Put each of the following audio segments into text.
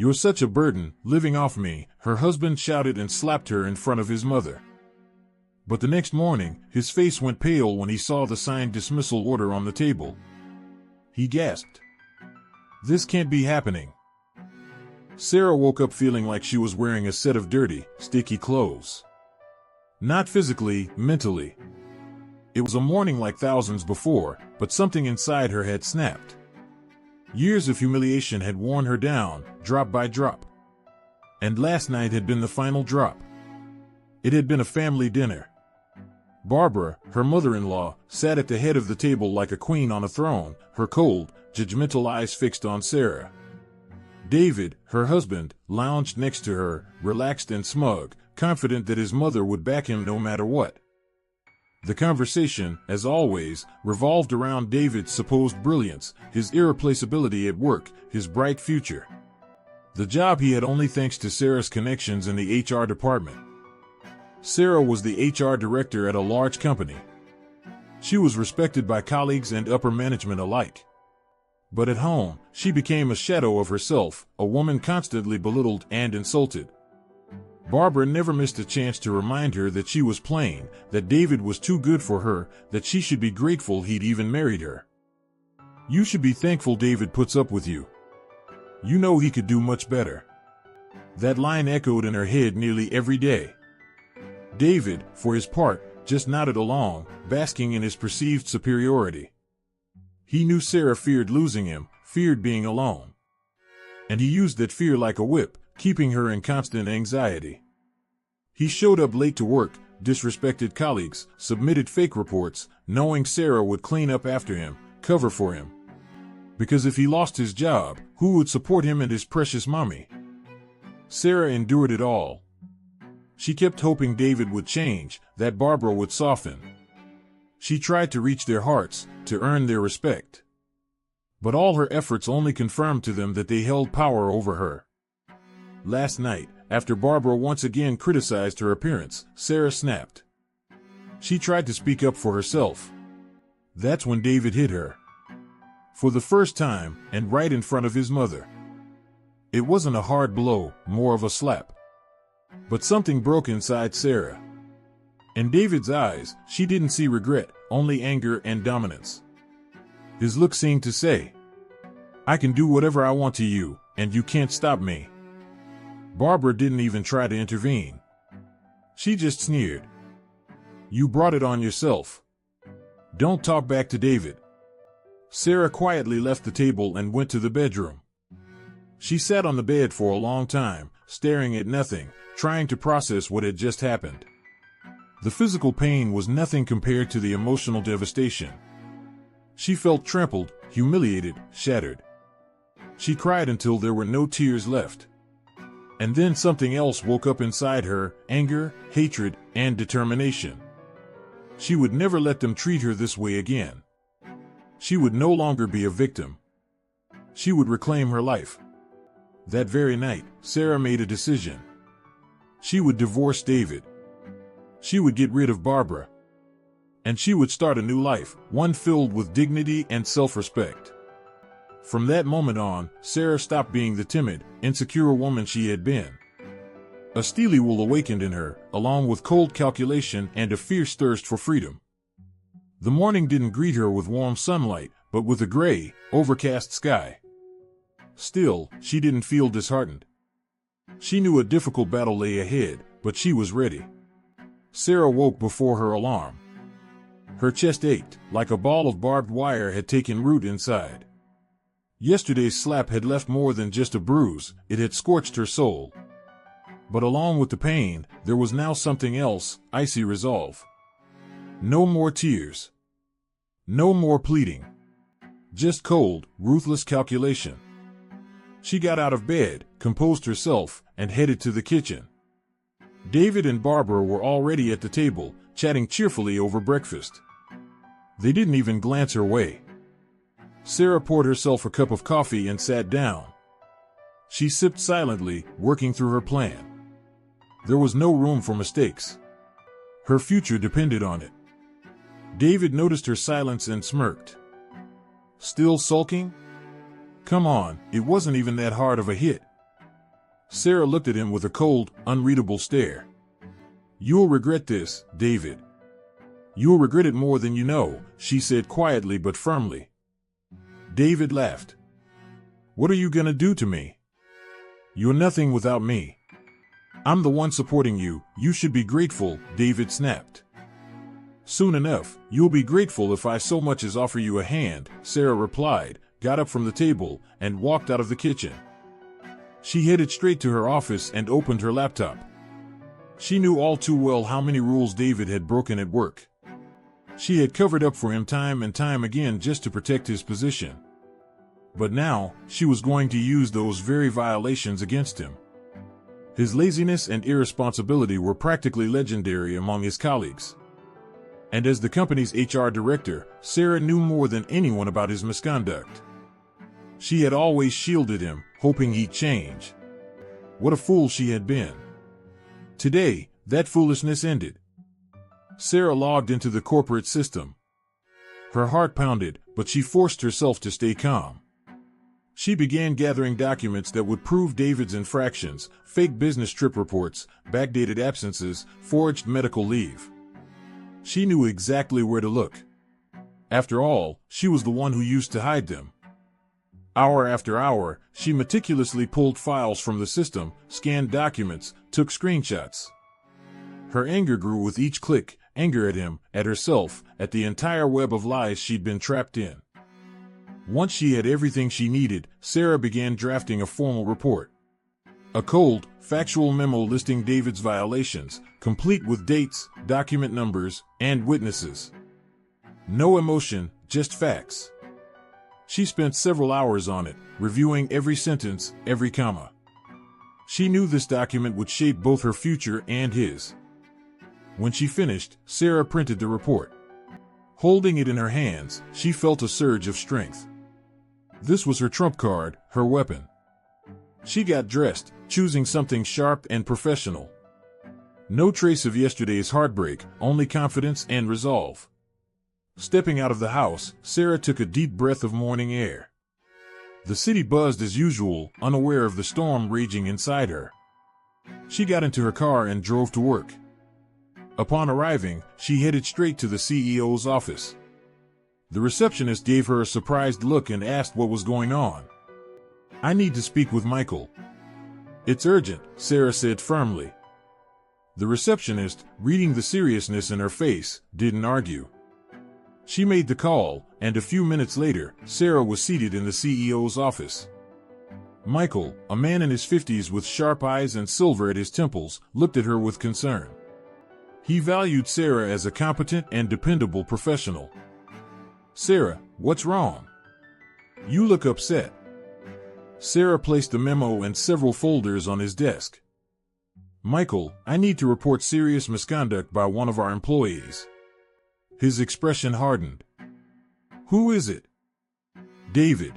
"You're such a burden, living off me," her husband shouted and slapped her in front of his mother. But the next morning, his face went pale when he saw the signed dismissal order on the table. He gasped. "This can't be happening." Sarah woke up feeling like she was wearing a set of dirty, sticky clothes. Not physically, mentally. It was a morning like thousands before, but something inside her had snapped. Years of humiliation had worn her down, drop by drop. And last night had been the final drop. It had been a family dinner. Barbara, her mother-in-law, sat at the head of the table like a queen on a throne, her cold, judgmental eyes fixed on Sarah. David, her husband, lounged next to her, relaxed and smug, confident that his mother would back him no matter what. The conversation, as always, revolved around David's supposed brilliance, his irreplaceability at work, his bright future. The job he had only thanks to Sarah's connections in the HR department. Sarah was the HR director at a large company. She was respected by colleagues and upper management alike. But at home, she became a shadow of herself, a woman constantly belittled and insulted. Barbara never missed a chance to remind her that she was plain, that David was too good for her, that she should be grateful he'd even married her. "You should be thankful David puts up with you. You know he could do much better." That line echoed in her head nearly every day. David, for his part, just nodded along, basking in his perceived superiority. He knew Sarah feared losing him, feared being alone. And he used that fear like a whip, keeping her in constant anxiety. He showed up late to work, disrespected colleagues, submitted fake reports, knowing Sarah would clean up after him, cover for him. Because if he lost his job, who would support him and his precious mommy? Sarah endured it all. She kept hoping David would change, that Barbara would soften. She tried to reach their hearts, to earn their respect. But all her efforts only confirmed to them that they held power over her. Last night, after Barbara once again criticized her appearance, Sarah snapped. She tried to speak up for herself. That's when David hit her. For the first time, and right in front of his mother. It wasn't a hard blow, more of a slap. But something broke inside Sarah. In David's eyes, she didn't see regret, only anger and dominance. His look seemed to say, "I can do whatever I want to you, and you can't stop me." Barbara didn't even try to intervene. She just sneered. "You brought it on yourself. Don't talk back to David." Sarah quietly left the table and went to the bedroom. She sat on the bed for a long time, staring at nothing, trying to process what had just happened. The physical pain was nothing compared to the emotional devastation. She felt trampled, humiliated, shattered. She cried until there were no tears left. And then something else woke up inside her, anger, hatred, and determination. She would never let them treat her this way again. She would no longer be a victim. She would reclaim her life. That very night, Sarah made a decision. She would divorce David. She would get rid of Barbara. And she would start a new life, one filled with dignity and self-respect. From that moment on, Sarah stopped being the timid, insecure woman she had been. A steely will awakened in her, along with cold calculation and a fierce thirst for freedom. The morning didn't greet her with warm sunlight, but with a gray, overcast sky. Still, she didn't feel disheartened. She knew a difficult battle lay ahead, but she was ready. Sarah woke before her alarm. Her chest ached, like a ball of barbed wire had taken root inside. Yesterday's slap had left more than just a bruise, it had scorched her soul. But along with the pain, there was now something else, icy resolve. No more tears. No more pleading. Just cold, ruthless calculation. She got out of bed, composed herself, and headed to the kitchen. David and Barbara were already at the table, chatting cheerfully over breakfast. They didn't even glance her way. Sarah poured herself a cup of coffee and sat down. She sipped silently, working through her plan. There was no room for mistakes. Her future depended on it. David noticed her silence and smirked. Still sulking? Come on, it wasn't even that hard of a hit. Sarah looked at him with a cold, unreadable stare. "You'll regret this, David. You'll regret it more than you know," she said quietly but firmly. David laughed. "What are you gonna do to me? You're nothing without me. I'm the one supporting you. You should be grateful," David snapped. "Soon enough, you'll be grateful if I so much as offer you a hand," Sarah replied, got up from the table, and walked out of the kitchen. She headed straight to her office and opened her laptop. She knew all too well how many rules David had broken at work. She had covered up for him time and time again just to protect his position. But now, she was going to use those very violations against him. His laziness and irresponsibility were practically legendary among his colleagues. And as the company's HR director, Sarah knew more than anyone about his misconduct. She had always shielded him, hoping he'd change. What a fool she had been. Today, that foolishness ended. Sarah logged into the corporate system. Her heart pounded, but she forced herself to stay calm. She began gathering documents that would prove David's infractions: fake business trip reports, backdated absences, forged medical leave. She knew exactly where to look. After all, she was the one who used to hide them. Hour after hour, she meticulously pulled files from the system, scanned documents, took screenshots. Her anger grew with each click, anger at him, at herself, at the entire web of lies she'd been trapped in. Once she had everything she needed, Sarah began drafting a formal report. A cold, factual memo listing David's violations, complete with dates, document numbers, and witnesses. No emotion, just facts. She spent several hours on it, reviewing every sentence, every comma. She knew this document would shape both her future and his. When she finished, Sarah printed the report. Holding it in her hands, she felt a surge of strength. This was her trump card, her weapon. She got dressed, choosing something sharp and professional. No trace of yesterday's heartbreak, only confidence and resolve. Stepping out of the house, Sarah took a deep breath of morning air. The city buzzed as usual, unaware of the storm raging inside her. She got into her car and drove to work. Upon arriving, she headed straight to the CEO's office. The receptionist gave her a surprised look and asked what was going on. "I need to speak with Michael." "It's urgent," Sarah said firmly. The receptionist, reading the seriousness in her face, didn't argue. She made the call, and a few minutes later, Sarah was seated in the CEO's office. Michael, a man in his 50s with sharp eyes and silver at his temples, looked at her with concern. He valued Sarah as a competent and dependable professional. "Sarah, what's wrong? You look upset." Sarah placed the memo and several folders on his desk. "Michael, I need to report serious misconduct by one of our employees." His expression hardened. "Who is it?" "David.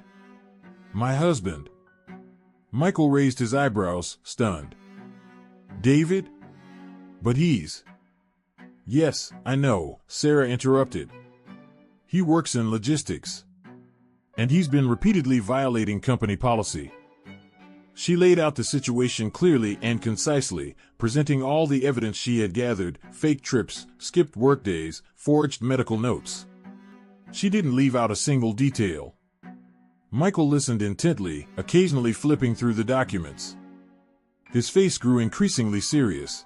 My husband." Michael raised his eyebrows, stunned. "David? But he's—" "Yes, I know," Sarah interrupted. "He works in logistics. And he's been repeatedly violating company policy." She laid out the situation clearly and concisely, presenting all the evidence she had gathered: fake trips, skipped workdays, forged medical notes. She didn't leave out a single detail. Michael listened intently, occasionally flipping through the documents. His face grew increasingly serious.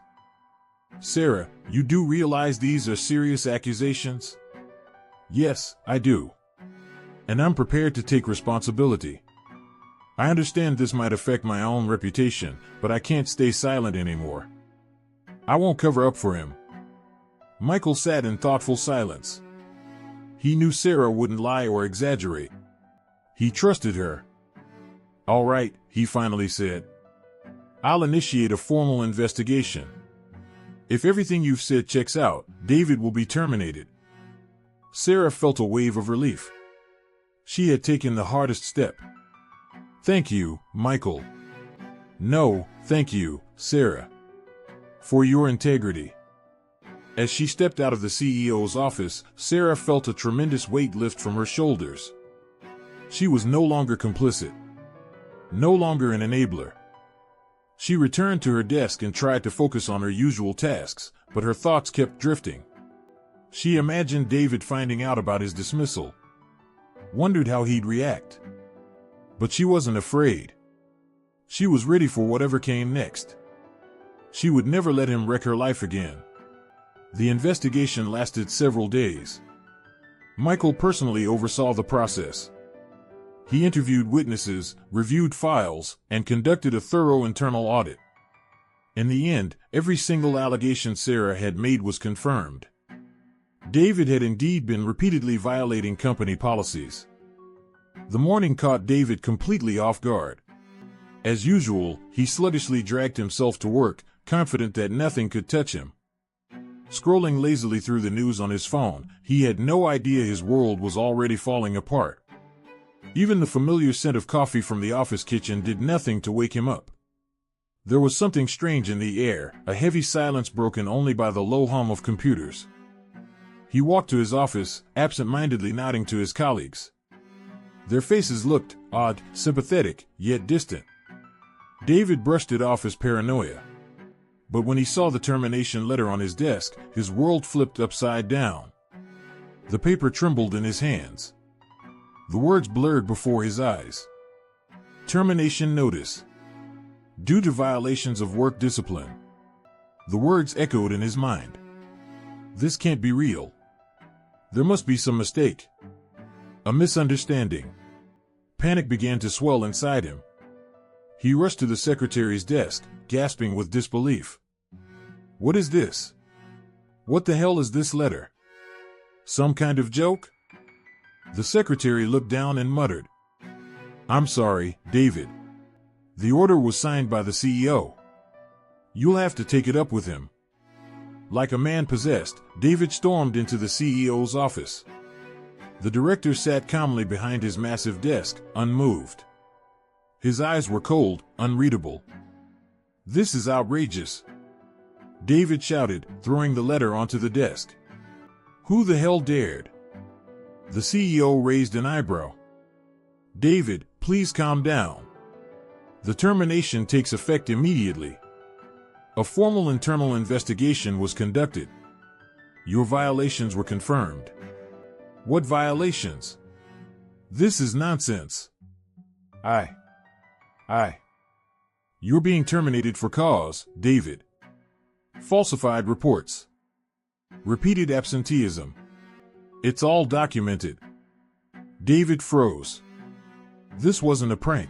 "Sarah, you do realize these are serious accusations?" "Yes, I do. And I'm prepared to take responsibility. I understand this might affect my own reputation, but I can't stay silent anymore. I won't cover up for him." Michael sat in thoughtful silence. He knew Sarah wouldn't lie or exaggerate. He trusted her. "All right," he finally said. "I'll initiate a formal investigation. If everything you've said checks out, David will be terminated." Sarah felt a wave of relief. She had taken the hardest step. "Thank you, Michael." "No, thank you, Sarah. For your integrity." As she stepped out of the CEO's office, Sarah felt a tremendous weight lift from her shoulders. She was no longer complicit. No longer an enabler. She returned to her desk and tried to focus on her usual tasks, but her thoughts kept drifting. She imagined David finding out about his dismissal, wondered how he'd react. But she wasn't afraid. She was ready for whatever came next. She would never let him wreck her life again. The investigation lasted several days. Michael personally oversaw the process. He interviewed witnesses, reviewed files, and conducted a thorough internal audit. In the end, every single allegation Sarah had made was confirmed. David had indeed been repeatedly violating company policies. The morning caught David completely off guard. As usual, he sluggishly dragged himself to work, confident that nothing could touch him. Scrolling lazily through the news on his phone, he had no idea his world was already falling apart. Even the familiar scent of coffee from the office kitchen did nothing to wake him up. There was something strange in the air, a heavy silence broken only by the low hum of computers. He walked to his office, absent-mindedly nodding to his colleagues. Their faces looked odd, sympathetic, yet distant. David brushed it off as paranoia. But when he saw the termination letter on his desk, his world flipped upside down. The paper trembled in his hands. The words blurred before his eyes. Termination notice. Due to violations of work discipline. The words echoed in his mind. This can't be real. There must be some mistake. A misunderstanding. Panic began to swell inside him. He rushed to the secretary's desk, gasping with disbelief. What is this? What the hell is this letter? Some kind of joke? The secretary looked down and muttered. I'm sorry, David. The order was signed by the CEO. You'll have to take it up with him. Like a man possessed, David stormed into the CEO's office. The director sat calmly behind his massive desk, unmoved. His eyes were cold, unreadable. This is outrageous, David shouted, throwing the letter onto the desk. Who the hell dared? The CEO raised an eyebrow. David, please calm down. The termination takes effect immediately. A formal internal investigation was conducted. Your violations were confirmed. What violations? This is nonsense. You're being terminated for cause, David. Falsified reports. Repeated absenteeism. It's all documented. David froze. This wasn't a prank.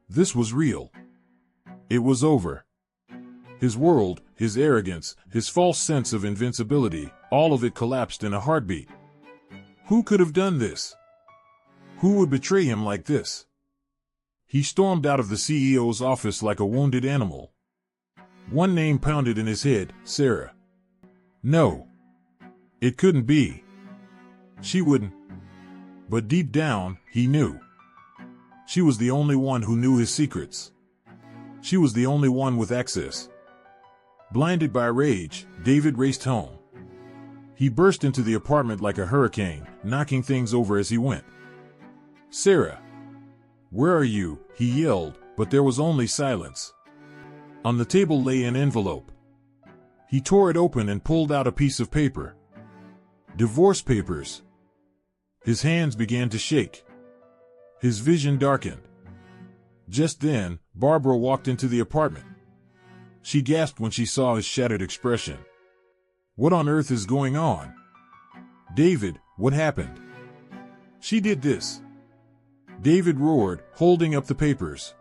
This was real. It was over. His world, his arrogance, his false sense of invincibility, all of it collapsed in a heartbeat. Who could have done this? Who would betray him like this? He stormed out of the CEO's office like a wounded animal. One name pounded in his head, Sarah. No. It couldn't be. She wouldn't. But deep down, he knew. She was the only one who knew his secrets. She was the only one with access. Blinded by rage, David raced home. He burst into the apartment like a hurricane, knocking things over as he went. Sarah! Where are you? He yelled, but there was only silence. On the table lay an envelope. He tore it open and pulled out a piece of paper. Divorce papers. His hands began to shake. His vision darkened. Just then, Barbara walked into the apartment. She gasped when she saw his shattered expression. What on earth is going on? David, what happened? She did this. David roared, holding up the papers.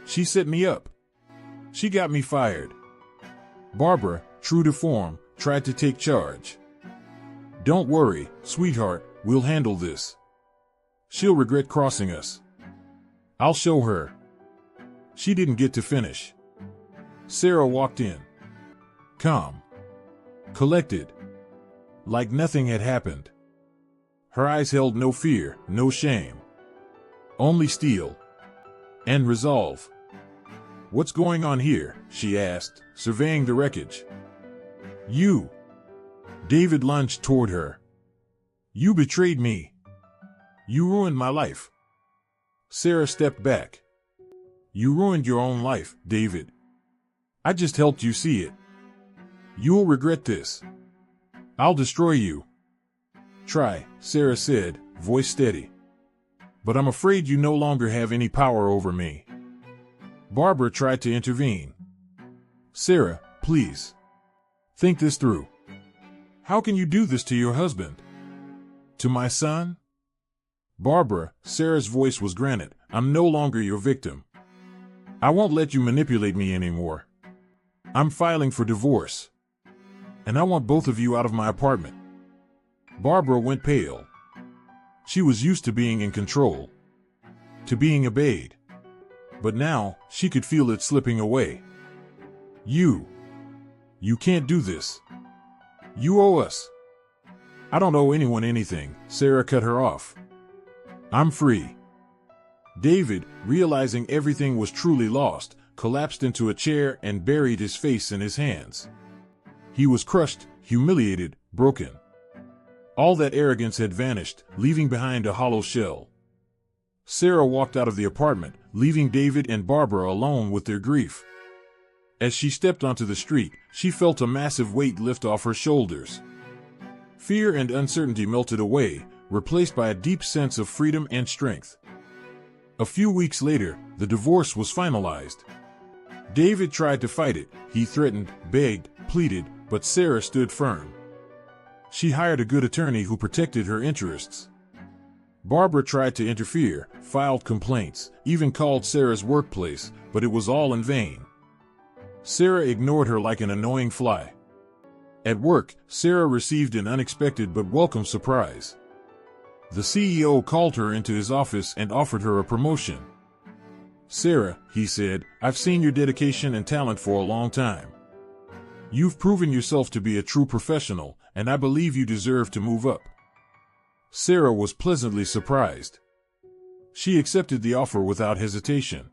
She set me up. She got me fired. Barbara, true to form, tried to take charge. Don't worry, sweetheart, we'll handle this. She'll regret crossing us. I'll show her. She didn't get to finish. Sarah walked in. Calm. Collected. Like nothing had happened. Her eyes held no fear, no shame. Only steel. And resolve. What's going on here? She asked, surveying the wreckage. You. David lunged toward her. You betrayed me. You ruined my life. Sarah stepped back. You ruined your own life, David. I just helped you see it. You'll regret this. I'll destroy you. Try, Sarah said, voice steady. But I'm afraid you no longer have any power over me. Barbara tried to intervene. Sarah, please. Think this through. How can you do this to your husband? To my son? Barbara, Sarah's voice was granite, I'm no longer your victim. I won't let you manipulate me anymore. I'm filing for divorce. And I want both of you out of my apartment. Barbara went pale. She was used to being in control, to being obeyed. But now, she could feel it slipping away. You can't do this. You owe us. I don't owe anyone anything, Sarah cut her off. I'm free. David, realizing everything was truly lost, collapsed into a chair and buried his face in his hands. He was crushed, humiliated, broken. All that arrogance had vanished, leaving behind a hollow shell. Sarah walked out of the apartment, leaving David and Barbara alone with their grief. As she stepped onto the street, she felt a massive weight lift off her shoulders. Fear and uncertainty melted away, replaced by a deep sense of freedom and strength. A few weeks later, the divorce was finalized. David tried to fight it. He threatened, begged, pleaded, but Sarah stood firm. She hired a good attorney who protected her interests. Barbara tried to interfere, filed complaints, even called Sarah's workplace, but it was all in vain. Sarah ignored her like an annoying fly. At work, Sarah received an unexpected but welcome surprise. The CEO called her into his office and offered her a promotion. Sarah, he said, I've seen your dedication and talent for a long time. You've proven yourself to be a true professional, and I believe you deserve to move up. Sarah was pleasantly surprised. She accepted the offer without hesitation.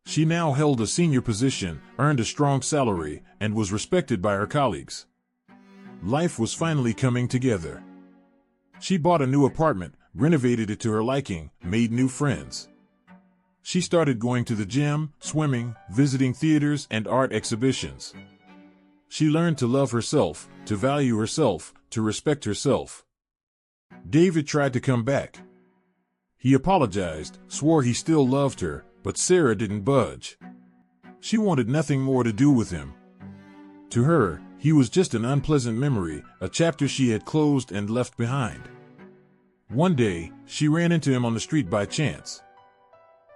She now held a senior position, earned a strong salary, and was respected by her colleagues. Life was finally coming together. She bought a new apartment, renovated it to her liking, made new friends. She started going to the gym, swimming, visiting theaters and art exhibitions. She learned to love herself, to value herself, to respect herself. David tried to come back. He apologized, swore he still loved her, but Sarah didn't budge. She wanted nothing more to do with him. To her, he was just an unpleasant memory, a chapter she had closed and left behind. One day, she ran into him on the street by chance.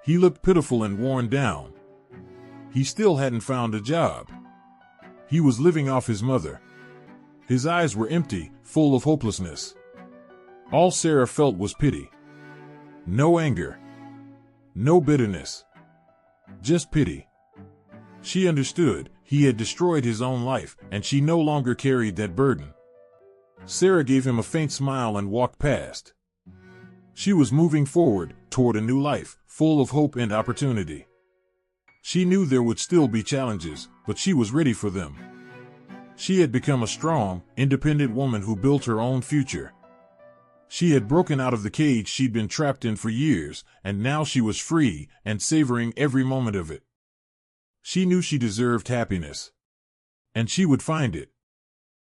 He looked pitiful and worn down. He still hadn't found a job. He was living off his mother. His eyes were empty, full of hopelessness. All Sarah felt was pity. No anger. No bitterness. Just pity. She understood. He had destroyed his own life, and she no longer carried that burden. Sarah gave him a faint smile and walked past. She was moving forward, toward a new life, full of hope and opportunity. She knew there would still be challenges, but she was ready for them. She had become a strong, independent woman who built her own future. She had broken out of the cage she'd been trapped in for years, and now she was free and savoring every moment of it. She knew she deserved happiness. And she would find it.